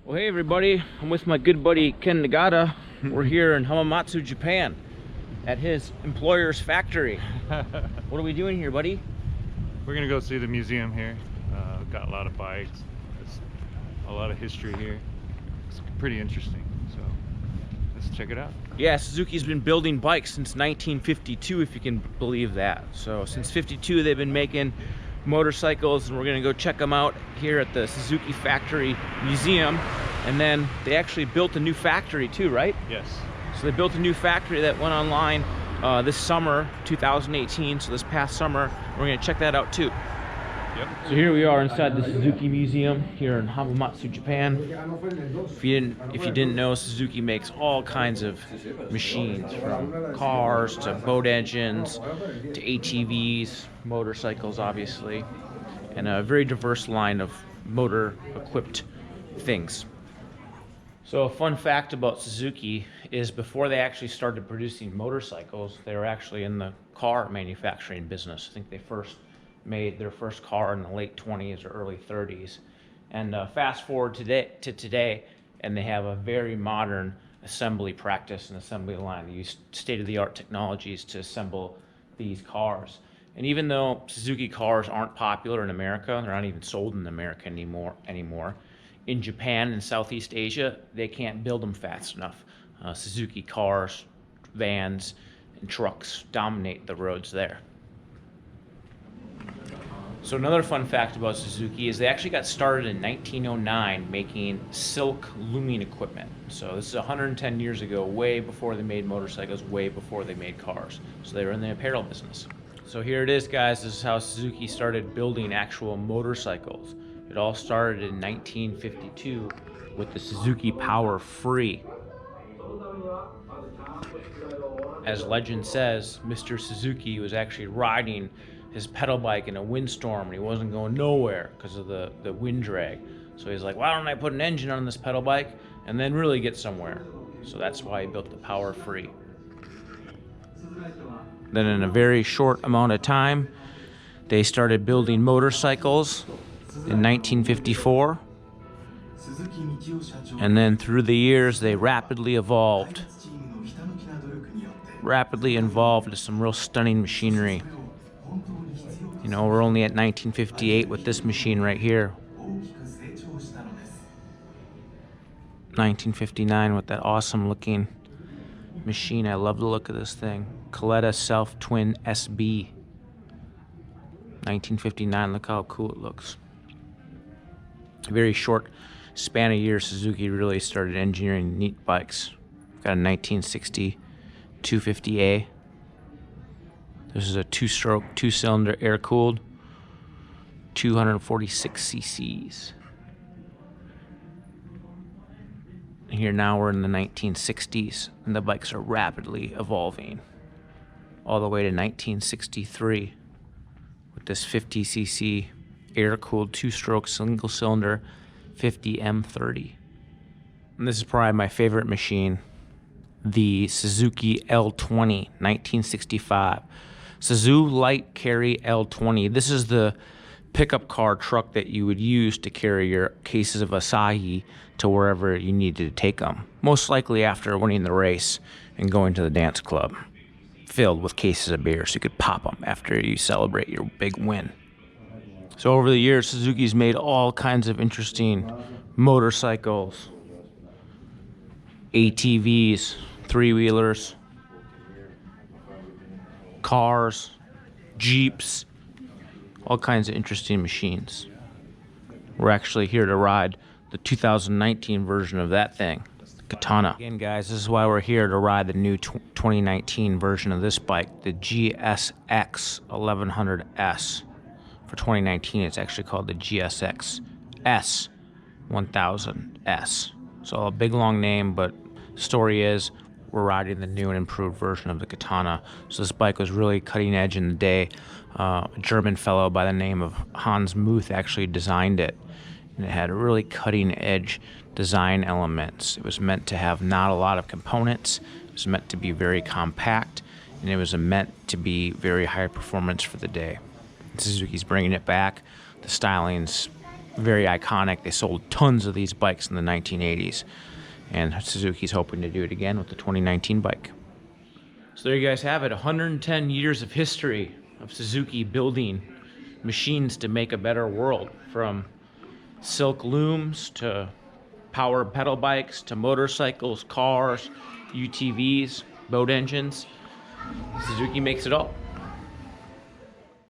Well, hey everybody, I'm with my good buddy Ken Nagata. We're here in Hamamatsu, Japan at his employer's factory. What are we doing here, buddy? We're gonna go see the museum here. Got a lot of bikes. There's a lot of history here. It's pretty interesting, so let's check it out. Yeah, Suzuki's been building bikes since 1952, if you can believe that. So since 52 they've been making motorcycles, and we're gonna go check them out here at the Suzuki Factory Museum. And then they actually built a new factory too, right? Yes. So they built a new factory that went online this summer, 2018, so this past summer. We're gonna check that out too. Yep. So here we are inside the Suzuki Museum here in Hamamatsu, Japan. If you didn't know, Suzuki makes all kinds of machines, from cars to boat engines to ATVs, motorcycles obviously, and a very diverse line of motor equipped things. So a fun fact about Suzuki is before they actually started producing motorcycles, they were actually in the car manufacturing business. I think they first made their first car in the late 20s or early 30s. And fast forward to today, and they have a very modern assembly practice and assembly line. They use state-of-the-art technologies to assemble these cars. And even though Suzuki cars aren't popular in America, they're not even sold in America anymore. In Japan and Southeast Asia, they can't build them fast enough. Suzuki cars, vans, and trucks dominate the roads there. So another fun fact about Suzuki is they actually got started in 1909 making silk looming equipment. So this is 110 years ago, way before they made motorcycles, way before they made cars. So they were in the apparel business. So here it is, guys. This is how Suzuki started building actual motorcycles. It all started in 1952 with the Suzuki Power Free. As legend says, Mr. Suzuki was actually riding his pedal bike in a windstorm and he wasn't going nowhere because of the wind drag. So he's like, why don't I put an engine on this pedal bike and then really get somewhere? So that's why he built the Power Free. Then in a very short amount of time, they started building motorcycles in 1954. And then through the years, they rapidly evolved to some real stunning machinery. You know, we're only at 1958 with this machine right here. 1959 with that awesome looking machine. I love the look of this thing. Coletta Self-Twin SB. 1959, look how cool it looks. A very short span of years, Suzuki really started engineering neat bikes. We've got a 1960 250A. This is a two-stroke, two-cylinder, air-cooled, 246 cc's. And here now we're in the 1960s, and the bikes are rapidly evolving all the way to 1963 with this 50cc air-cooled two-stroke single-cylinder 50 M30. And this is probably my favorite machine, the Suzuki L20 1965. Suzuki Light Carry L20. This is the pickup car truck that you would use to carry your cases of Asahi to wherever you needed to take them. Most likely after winning the race and going to the dance club, filled with cases of beer so you could pop them after you celebrate your big win. So over the years, Suzuki's made all kinds of interesting motorcycles, ATVs, three-wheelers, cars, Jeeps, all kinds of interesting machines. We're actually here to ride the 2019 version of that thing, the Katana. Again, guys, this is why we're here, to ride the new 2019 version of this bike, the GSX 1100S. For 2019, it's actually called the GSX S 1000S. So a big long name, but story is we're riding the new and improved version of the Katana. So this bike was really cutting edge in the day. A German fellow by the name of Hans Muth actually designed it. And it had really cutting edge design elements. It was meant to have not a lot of components. It was meant to be very compact, and it was meant to be very high performance for the day. Suzuki's bringing it back. The styling's very iconic. They sold tons of these bikes in the 1980s, and Suzuki's hoping to do it again with the 2019 bike. So there you guys have it, 110 years of history of Suzuki building machines to make a better world, from silk looms to power pedal bikes to motorcycles, cars, UTVs, boat engines. Suzuki makes it all.